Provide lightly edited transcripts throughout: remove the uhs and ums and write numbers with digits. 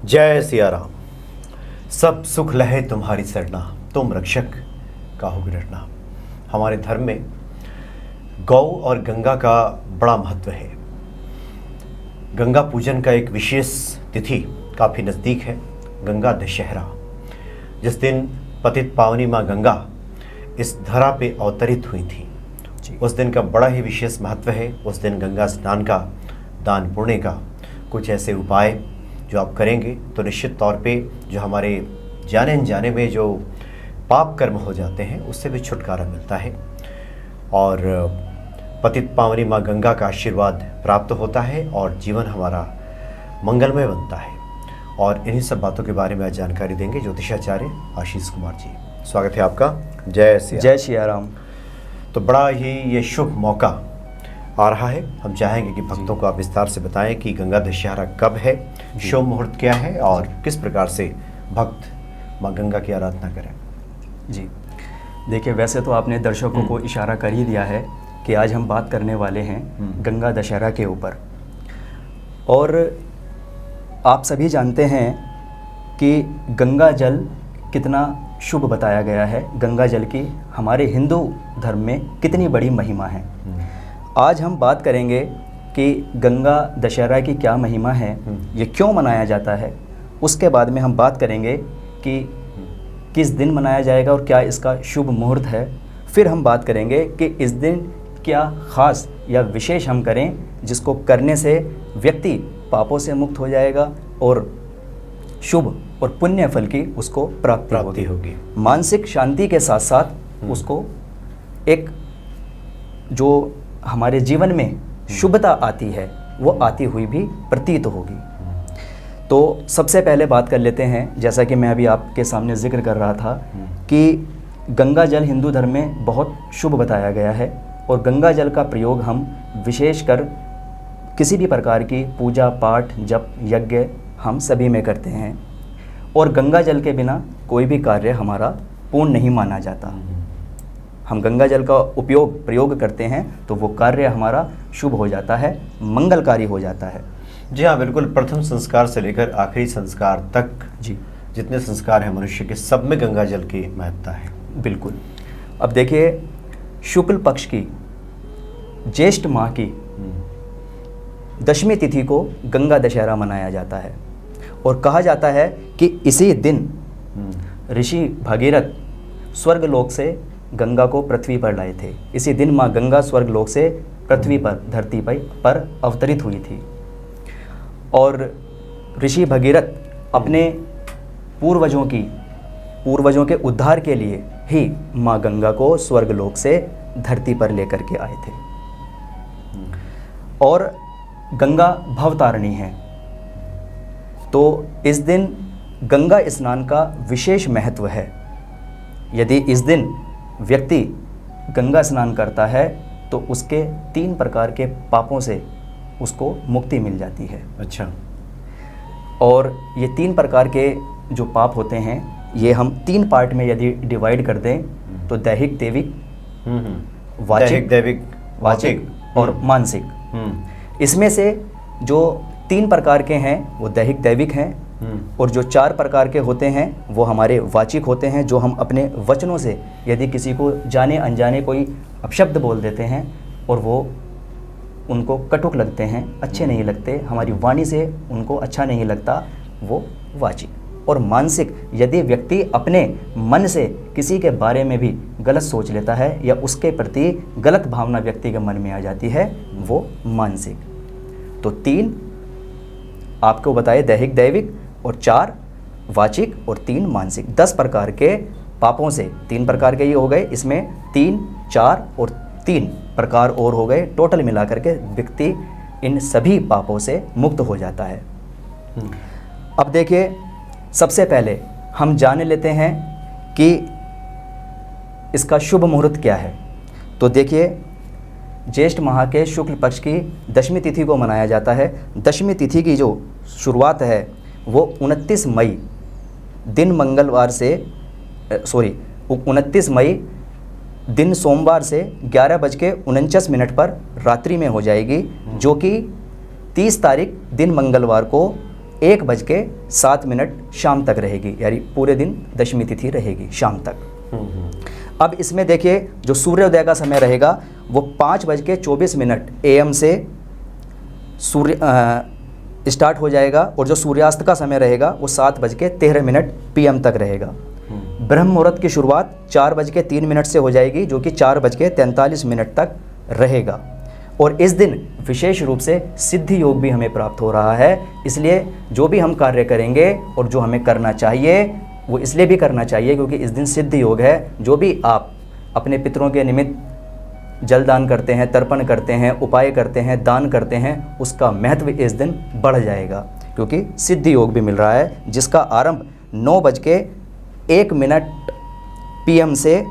जय सिया राम। सब सुख लहे तुम्हारी सरना, तुम रक्षक काहू रटना। हमारे धर्म में गौ और गंगा का बड़ा महत्व है। गंगा पूजन का एक विशेष तिथि काफ़ी नज़दीक है, गंगा दशहरा, जिस दिन पतित पावनी माँ गंगा इस धरा पे अवतरित हुई थी। उस दिन का बड़ा ही विशेष महत्व है। उस दिन गंगा स्नान का, दान पुण्य का कुछ ऐसे उपाय जो आप करेंगे तो निश्चित तौर पे जो हमारे जाने अनजाने में जो पाप कर्म हो जाते हैं उससे भी छुटकारा मिलता है और पतित पावनी माँ गंगा का आशीर्वाद प्राप्त होता है और जीवन हमारा मंगलमय बनता है। और इन्हीं सब बातों के बारे में आज जानकारी देंगे ज्योतिषाचार्य आशीष कुमार जी। स्वागत है आपका। जय सिया राम। तो बड़ा ही ये शुभ मौका आ रहा है, हम चाहेंगे कि भक्तों को आप विस्तार से बताएं कि गंगा दशहरा कब है, शुभ मुहूर्त क्या है और किस प्रकार से भक्त माँ गंगा की आराधना करें। जी देखिए, वैसे तो आपने दर्शकों को इशारा कर ही दिया है कि आज हम बात करने वाले हैं गंगा दशहरा के ऊपर। और आप सभी जानते हैं कि गंगा जल कितना शुभ बताया गया है, गंगा जल की हमारे हिंदू धर्म में कितनी बड़ी महिमा है। आज हम बात करेंगे कि गंगा दशहरा की क्या महिमा है, ये क्यों मनाया जाता है। उसके बाद में हम बात करेंगे कि किस दिन मनाया जाएगा और क्या इसका शुभ मुहूर्त है। फिर हम बात करेंगे कि इस दिन क्या ख़ास या विशेष हम करें जिसको करने से व्यक्ति पापों से मुक्त हो जाएगा और शुभ और पुण्य फल की उसको प्राप्ति होगी। मानसिक शांति के साथ साथ उसको एक जो हमारे जीवन में शुभता आती है वो आती हुई भी प्रतीत होगी। तो सबसे पहले बात कर लेते हैं, जैसा कि मैं अभी आपके सामने जिक्र कर रहा था कि गंगा जल हिंदू धर्म में बहुत शुभ बताया गया है और गंगा जल का प्रयोग हम विशेषकर किसी भी प्रकार की पूजा पाठ जप यज्ञ हम सभी में करते हैं और गंगा जल के बिना कोई भी कार्य हमारा पूर्ण नहीं माना जाता। हम गंगा जल का प्रयोग करते हैं तो वो कार्य हमारा शुभ हो जाता है, मंगलकारी हो जाता है। जी हाँ, बिल्कुल। प्रथम संस्कार से लेकर आखिरी संस्कार तक जी जितने संस्कार हैं मनुष्य के, सब में गंगा जल की महत्ता है। बिल्कुल। अब देखिए, शुक्ल पक्ष की ज्येष्ठ माह की दशमी तिथि को गंगा दशहरा मनाया जाता है और कहा जाता है कि इसी दिन ऋषि भगीरथ स्वर्गलोक से गंगा को पृथ्वी पर लाए थे। इसी दिन माँ गंगा स्वर्गलोक से पृथ्वी पर, धरती पर अवतरित हुई थी और ऋषि भगीरथ अपने पूर्वजों के उद्धार के लिए ही माँ गंगा को स्वर्गलोक से धरती पर लेकर के आए थे। और गंगा भवतारिणी है, तो इस दिन गंगा स्नान का विशेष महत्व है। यदि इस दिन व्यक्ति गंगा स्नान करता है तो उसके 3 प्रकार के पापों से उसको मुक्ति मिल जाती है। अच्छा। और ये 3 प्रकार के जो पाप होते हैं ये हम 3 पार्ट में यदि डिवाइड कर दें तो दैहिक दैविक वाचिक और मानसिक। इसमें से जो 3 प्रकार के हैं वो दैहिक दैविक हैं और जो 4 प्रकार के होते हैं वो हमारे वाचिक होते हैं, जो हम अपने वचनों से यदि किसी को जाने अनजाने कोई अपशब्द बोल देते हैं और वो उनको कटुक लगते हैं, अच्छे नहीं लगते, हमारी वाणी से उनको अच्छा नहीं लगता, वो वाचिक। और मानसिक, यदि व्यक्ति अपने मन से किसी के बारे में भी गलत सोच लेता है या उसके प्रति गलत भावना व्यक्ति के मन में आ जाती है, वो मानसिक। तो 3 आपको बताए, दैहिक दैविक और 4 वाचिक और 3 मानसिक। 10 प्रकार के पापों से 3 प्रकार के ये हो गए, इसमें 3, 4 और 3 प्रकार और हो गए। टोटल मिलाकर के व्यक्ति इन सभी पापों से मुक्त हो जाता है। अब देखिए, सबसे पहले हम जान लेते हैं कि इसका शुभ मुहूर्त क्या है। तो देखिए, ज्येष्ठ माह के शुक्ल पक्ष की दशमी तिथि को मनाया जाता है। दशमी तिथि की जो शुरुआत है वो 29 मई दिन मंगलवार से 29 मई दिन सोमवार से 11:49 पर रात्रि में हो जाएगी, जो कि 30 तारीख दिन मंगलवार को 1:07 शाम तक रहेगी, यानी पूरे दिन दशमी तिथि रहेगी शाम तक। अब इसमें देखिए जो सूर्योदय का समय रहेगा वो 5:24 AM से सूर्य स्टार्ट हो जाएगा, और जो सूर्यास्त का समय रहेगा वो 7:13 PM तक रहेगा। ब्रह्म मुहूर्त की शुरुआत 4:03 से हो जाएगी, जो कि 4:43 तक रहेगा। और इस दिन विशेष रूप से सिद्धि योग भी हमें प्राप्त हो रहा है। इसलिए जो भी हम कार्य करेंगे और जो हमें करना चाहिए वो इसलिए भी करना चाहिए क्योंकि इस दिन सिद्धि योग है। जो भी आप अपने पितरों के निमित्त जलदान करते हैं, तर्पण करते हैं, उपाय करते हैं, दान करते हैं, उसका महत्व इस दिन बढ़ जाएगा, क्योंकि सिद्धि योग भी मिल रहा है, जिसका आरंभ 9:01 PM से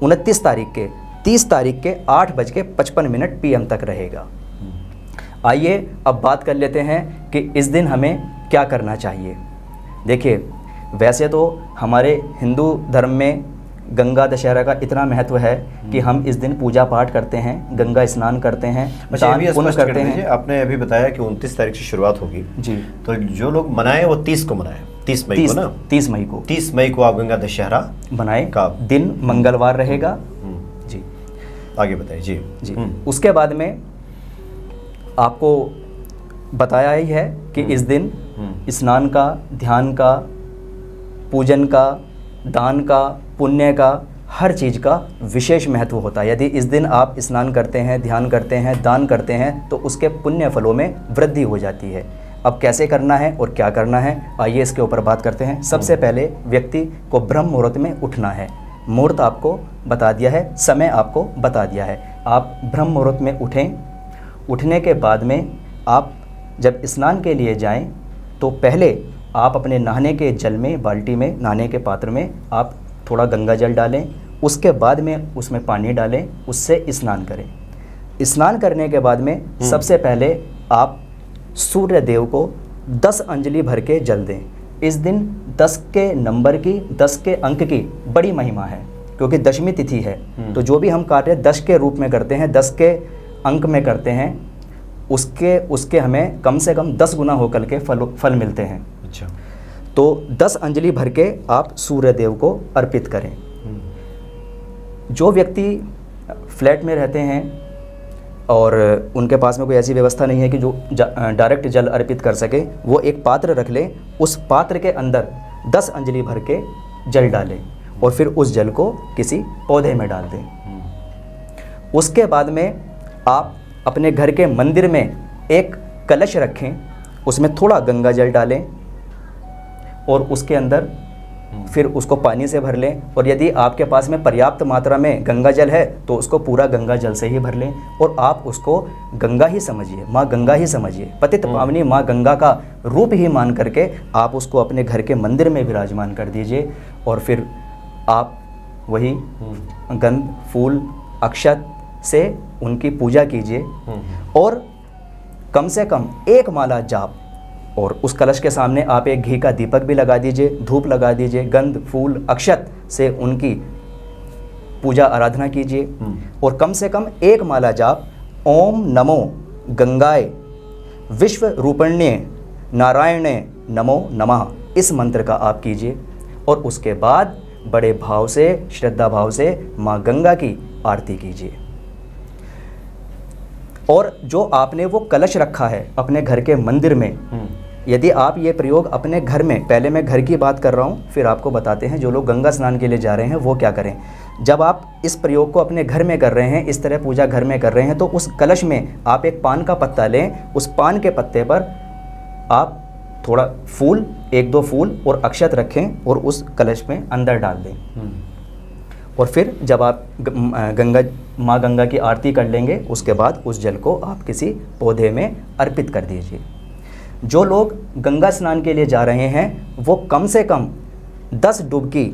29 तारीख के 30 तारीख के 8:55 PM तक रहेगा। आइए अब बात कर लेते हैं कि इस दिन हमें क्या करना चाहिए। देखिए, वैसे तो हमारे हिंदू धर्म में गंगा दशहरा का इतना महत्व है कि हम इस दिन पूजा पाठ करते हैं, गंगा स्नान करते हैं, दान पुण्य करते हैं। आपने अभी बताया कि 29 तारीख से शुरुआत होगी जी, तो जो लोग मनाएं वो 30 को मनाएं, 30 मई को ना, 30 मई को आप गंगा दशहरा मनाएं का दिन मंगलवार रहेगा जी। आगे बताइए जी। जी उसके बाद में आपको बताया ही है कि इस दिन स्नान का, ध्यान का, पूजन का, दान का, पुण्य का, हर चीज़ का विशेष महत्व होता है। यदि इस दिन आप स्नान करते हैं, ध्यान करते हैं, दान करते हैं तो उसके पुण्य फलों में वृद्धि हो जाती है। अब कैसे करना है और क्या करना है, आइए इसके ऊपर बात करते हैं। सबसे पहले व्यक्ति को ब्रह्म मुहूर्त में उठना है। मुहूर्त आपको बता दिया है, समय आपको बता दिया है। आप ब्रह्म मुहूर्त में उठें। उठने के बाद में आप जब स्नान के लिए जाएं तो पहले आप अपने नहाने के जल में, बाल्टी में, नहाने के पात्र में आप थोड़ा गंगा जल डालें। उसके बाद में उसमें पानी डालें, उससे स्नान करें। स्नान करने के बाद में सबसे पहले आप सूर्य देव को 10 अंजलि भर के जल दें। इस दिन 10 के नंबर की, 10 के अंक की बड़ी महिमा है, क्योंकि दशमी तिथि है। तो जो भी हम कार्य 10 के रूप में करते हैं, 10 के अंक में करते हैं, उसके हमें कम से कम 10 गुना होकर के फल मिलते हैं। अच्छा, तो 10 अंजलि भर के आप सूर्य देव को अर्पित करें। जो व्यक्ति फ्लैट में रहते हैं और उनके पास में कोई ऐसी व्यवस्था नहीं है कि जो डायरेक्ट जल अर्पित कर सके, वो एक पात्र रख लें। उस पात्र के अंदर 10 अंजलि भर के जल डालें और फिर उस जल को किसी पौधे में डाल दें। उसके बाद में आप अपने घर के मंदिर में एक कलश रखें, उसमें थोड़ा गंगा जल डालें और उसके अंदर फिर उसको पानी से भर लें। और यदि आपके पास में पर्याप्त मात्रा में गंगा जल है तो उसको पूरा गंगा जल से ही भर लें और आप उसको गंगा ही समझिए, माँ गंगा ही समझिए। पतित पावनी माँ गंगा का रूप ही मान करके आप उसको अपने घर के मंदिर में विराजमान कर दीजिए। और फिर आप वही गंध, फूल, अक्षत से उनकी पूजा कीजिए और कम से कम 1 माला जाप। और उस कलश के सामने आप एक घी का दीपक भी लगा दीजिए, धूप लगा दीजिए, गंध, फूल, अक्षत से उनकी पूजा आराधना कीजिए। और कम से कम 1 माला जाप ओम नमो गंगाए विश्व रूपण्ये नारायणे नमो नमः, इस मंत्र का आप कीजिए। और उसके बाद बड़े भाव से, श्रद्धा भाव से माँ गंगा की आरती कीजिए। और जो आपने वो कलश रखा है अपने घर के मंदिर में, यदि आप ये प्रयोग अपने घर में, पहले मैं घर की बात कर रहा हूँ, फिर आपको बताते हैं जो लोग गंगा स्नान के लिए जा रहे हैं वो क्या करें। जब आप इस प्रयोग को अपने घर में कर रहे हैं, इस तरह पूजा घर में कर रहे हैं, तो उस कलश में आप एक पान का पत्ता लें। उस पान के पत्ते पर आप थोड़ा फूल, 1-2 फूल और अक्षत रखें और उस कलश में अंदर डाल दें। और फिर जब आप माँ गंगा की आरती कर लेंगे, उसके बाद उस जल को आप किसी पौधे में अर्पित कर दीजिए। जो लोग गंगा स्नान के लिए जा रहे हैं वो कम से कम 10 डुबकी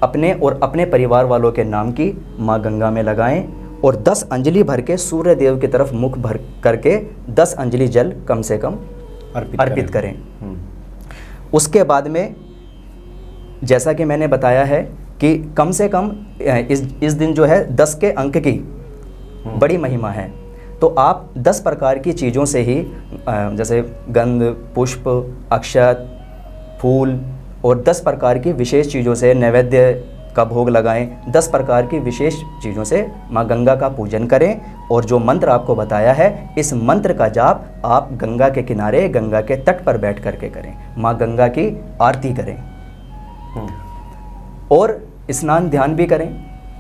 अपने और अपने परिवार वालों के नाम की माँ गंगा में लगाएं और 10 अंजलि भर के सूर्य देव की तरफ मुख भर करके 10 अंजलि जल कम से कम अर्पित करें। उसके बाद में जैसा कि मैंने बताया है कि कम से कम इस दिन जो है 10 के अंक की बड़ी महिमा है। तो आप 10 प्रकार की चीज़ों से ही जैसे गंध, पुष्प, अक्षत, फूल और 10 प्रकार की विशेष चीज़ों से नैवेद्य का भोग लगाएं। 10 प्रकार की विशेष चीज़ों से माँ गंगा का पूजन करें और जो मंत्र आपको बताया है, इस मंत्र का जाप आप गंगा के किनारे, गंगा के तट पर बैठ करके करें। माँ गंगा की आरती करें और स्नान ध्यान भी करें।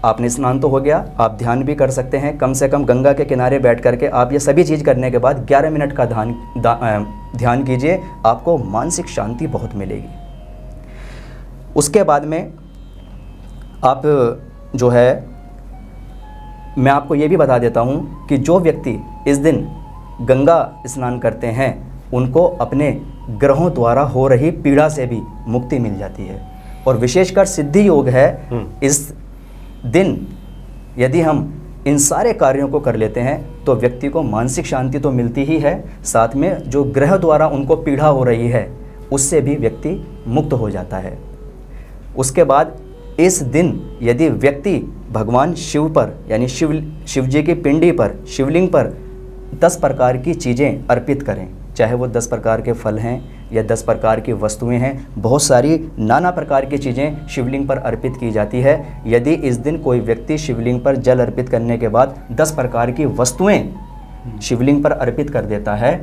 आपने स्नान तो हो गया, आप ध्यान भी कर सकते हैं। कम से कम गंगा के किनारे बैठ करके आप ये सभी चीज़ करने के बाद 11 मिनट का ध्यान कीजिए, आपको मानसिक शांति बहुत मिलेगी। उसके बाद में आप जो है, मैं आपको ये भी बता देता हूँ कि जो व्यक्ति इस दिन गंगा स्नान करते हैं उनको अपने ग्रहों द्वारा हो रही पीड़ा से भी मुक्ति मिल जाती है। और विशेषकर सिद्धि योग है इस दिन, यदि हम इन सारे कार्यों को कर लेते हैं तो व्यक्ति को मानसिक शांति तो मिलती ही है, साथ में जो ग्रह द्वारा उनको पीड़ा हो रही है उससे भी व्यक्ति मुक्त हो जाता है। उसके बाद इस दिन यदि व्यक्ति भगवान शिव पर यानी शिव जी की पिंडी पर, शिवलिंग पर 10 प्रकार की चीज़ें अर्पित करें, चाहे वो 10 प्रकार के फल हैं या 10 प्रकार की वस्तुएं हैं, बहुत सारी नाना प्रकार की चीज़ें शिवलिंग पर अर्पित की जाती है। यदि इस दिन कोई व्यक्ति शिवलिंग पर जल अर्पित करने के बाद 10 प्रकार की वस्तुएं शिवलिंग पर अर्पित कर देता है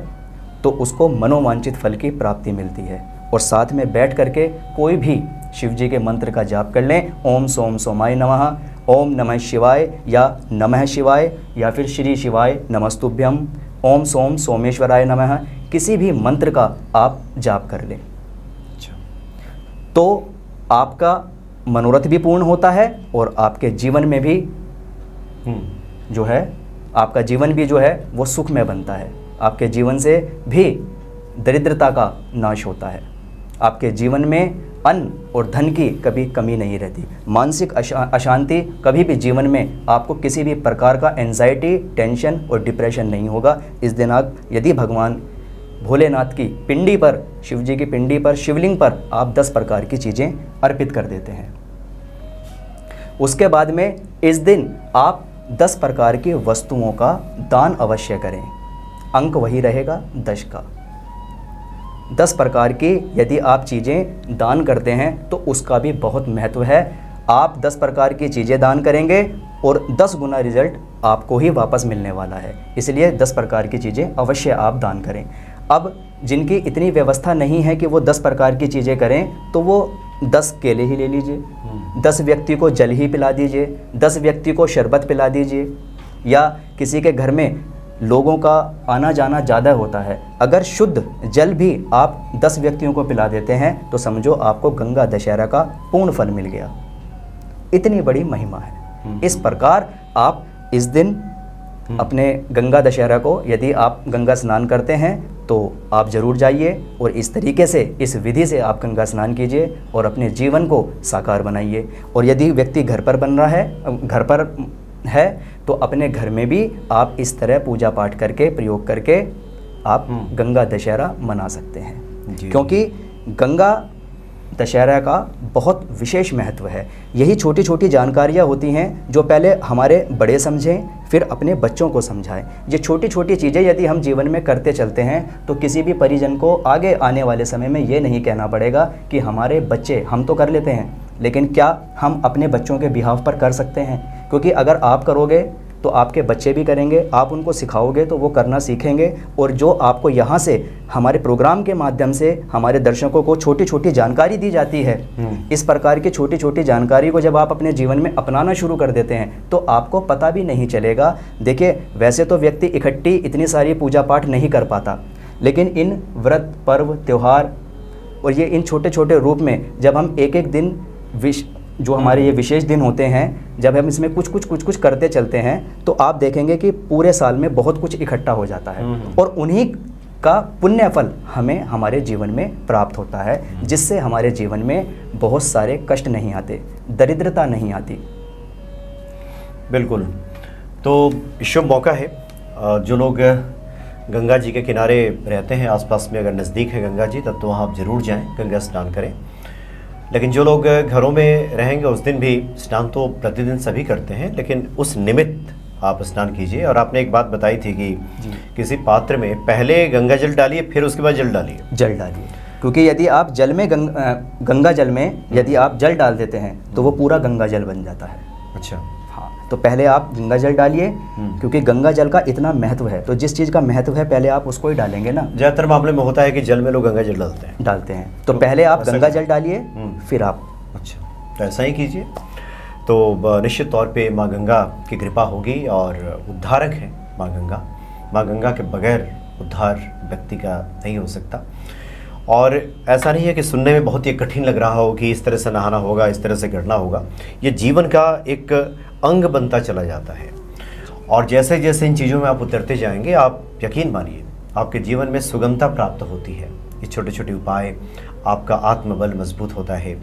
तो उसको मनोवांछित फल की प्राप्ति मिलती है। और साथ में बैठ करके कोई भी शिव जी के मंत्र का जाप कर लें, ओम सोम सोमाय नमः, ओम नमः शिवाय या नमः शिवाय या फिर श्री शिवाय नमस्तुभ्यम, ओम सोम सोमेश्वराय नमः, किसी भी मंत्र का आप जाप कर लें तो आपका मनोरथ भी पूर्ण होता है और आपके जीवन में भी जो है, आपका जीवन भी जो है वो सुखमय बनता है। आपके जीवन से भी दरिद्रता का नाश होता है। आपके जीवन में अन्न और धन की कभी कमी नहीं रहती। मानसिक अशांति कभी भी जीवन में आपको किसी भी प्रकार का एंजाइटी, टेंशन और डिप्रेशन नहीं होगा। इस दिन आप यदि भगवान भोलेनाथ की पिंडी पर, शिव जी की पिंडी पर, शिवलिंग पर आप 10 प्रकार की चीज़ें अर्पित कर देते हैं। उसके बाद में इस दिन आप 10 प्रकार की वस्तुओं का दान अवश्य करें। अंक वही रहेगा 10 का। 10 प्रकार की यदि आप चीज़ें दान करते हैं तो उसका भी बहुत महत्व है। आप 10 प्रकार की चीज़ें दान करेंगे और 10 गुना रिजल्ट आपको ही वापस मिलने वाला है। इसलिए 10 प्रकार की चीज़ें अवश्य आप दान करें। अब जिनकी इतनी व्यवस्था नहीं है कि वो 10 प्रकार की चीज़ें करें तो वो 10 केले ही ले लीजिए, 10 व्यक्ति को जल ही पिला दीजिए, 10 व्यक्ति को शरबत पिला दीजिए, या किसी के घर में लोगों का आना जाना ज़्यादा होता है, अगर शुद्ध जल भी आप 10 व्यक्तियों को पिला देते हैं तो समझो आपको गंगा दशहरा का पूर्ण फल मिल गया। इतनी बड़ी महिमा है। इस प्रकार आप इस दिन अपने गंगा दशहरा को, यदि आप गंगा स्नान करते हैं तो आप ज़रूर जाइए और इस तरीके से, इस विधि से आप गंगा स्नान कीजिए और अपने जीवन को साकार बनाइए। और यदि व्यक्ति घर पर बन रहा है, घर पर है, तो अपने घर में भी आप इस तरह पूजा पाठ करके, प्रयोग करके आप गंगा दशहरा मना सकते हैं। क्योंकि गंगा दशहरा का बहुत विशेष महत्व है। यही छोटी छोटी जानकारियाँ होती हैं जो पहले हमारे बड़े समझें, फिर अपने बच्चों को समझाएं। ये छोटी छोटी चीज़ें यदि हम जीवन में करते चलते हैं तो किसी भी परिजन को आगे आने वाले समय में ये नहीं कहना पड़ेगा कि हमारे बच्चे, हम तो कर लेते हैं लेकिन क्या हम अपने बच्चों के बिहाव पर कर सकते हैं? क्योंकि अगर आप करोगे तो आपके बच्चे भी करेंगे, आप उनको सिखाओगे तो वो करना सीखेंगे। और जो आपको यहाँ से हमारे प्रोग्राम के माध्यम से हमारे दर्शकों को छोटी छोटी जानकारी दी जाती है, इस प्रकार की छोटी छोटी जानकारी को जब आप अपने जीवन में अपनाना शुरू कर देते हैं तो आपको पता भी नहीं चलेगा। देखिए, वैसे तो व्यक्ति इकट्ठी इतनी सारी पूजा पाठ नहीं कर पाता, लेकिन इन व्रत, पर्व, त्यौहार और ये इन छोटे छोटे रूप में जब हम एक एक दिन जो हमारे ये विशेष दिन होते हैं, जब हम इसमें कुछ करते चलते हैं तो आप देखेंगे कि पूरे साल में बहुत कुछ इकट्ठा हो जाता है और उन्हीं का पुण्य फल हमें हमारे जीवन में प्राप्त होता है, जिससे हमारे जीवन में बहुत सारे कष्ट नहीं आते, दरिद्रता नहीं आती। बिल्कुल। तो शुभ मौका है, जो लोग गंगा जी के किनारे रहते हैं, आसपास में अगर नज़दीक है गंगा जी, तब तो वहाँ आप ज़रूर जाएं, गंगा स्नान करें। लेकिन जो लोग घरों में रहेंगे उस दिन भी स्नान तो प्रतिदिन सभी करते हैं, लेकिन उस निमित्त आप स्नान कीजिए। और आपने एक बात बताई थी कि जी। किसी पात्र में पहले गंगा जल डालिए, फिर उसके बाद जल डालिए। जल डालिए, क्योंकि यदि आप जल में गंगा जल में यदि आप जल डाल देते हैं तो वो पूरा गंगा जल बन जाता है। अच्छा। हाँ, तो पहले आप गंगा जल डालिए, क्योंकि गंगा जल का इतना महत्व है, तो जिस चीज़ का महत्व है पहले आप उसको ही डालेंगे ना। ज़्यादातर मामले में होता है कि जल में लोग गंगा जल डालते हैं। तो पहले आप ऐसा गंगा क्यों? जल डालिए, फिर आप। अच्छा, तो ऐसा ही कीजिए। तो निश्चित तौर पे माँ गंगा की कृपा होगी, और उद्धारक है माँ गंगा। माँ गंगा के बगैर उद्धार व्यक्ति का नहीं हो सकता। और ऐसा नहीं है कि सुनने में बहुत ही कठिन लग रहा हो कि इस तरह से नहाना होगा, इस तरह से करना होगा। ये जीवन का एक अंग बनता चला जाता है, और जैसे जैसे इन चीज़ों में आप उतरते जाएंगे, आप यकीन मानिए आपके जीवन में सुगमता प्राप्त होती है। ये छोटे छोटे उपाय, आपका आत्मबल मजबूत होता है,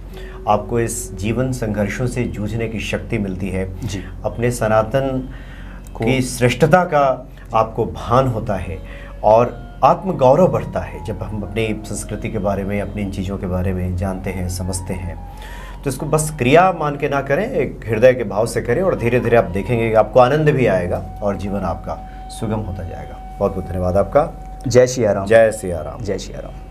आपको इस जीवन संघर्षों से जूझने की शक्ति मिलती है जी। अपने सनातन की श्रेष्ठता का आपको भान होता है, और आत्मगौरव बढ़ता है जब हम अपनी संस्कृति के बारे में, अपनी इन चीज़ों के बारे में जानते हैं, समझते हैं। तो इसको बस क्रिया मान के ना करें, एक हृदय के भाव से करें, और धीरे धीरे आप देखेंगे कि आपको आनंद भी आएगा और जीवन आपका सुगम होता जाएगा। बहुत बहुत धन्यवाद आपका। जय सिया राम। जय सिया राम। जय सिया राम।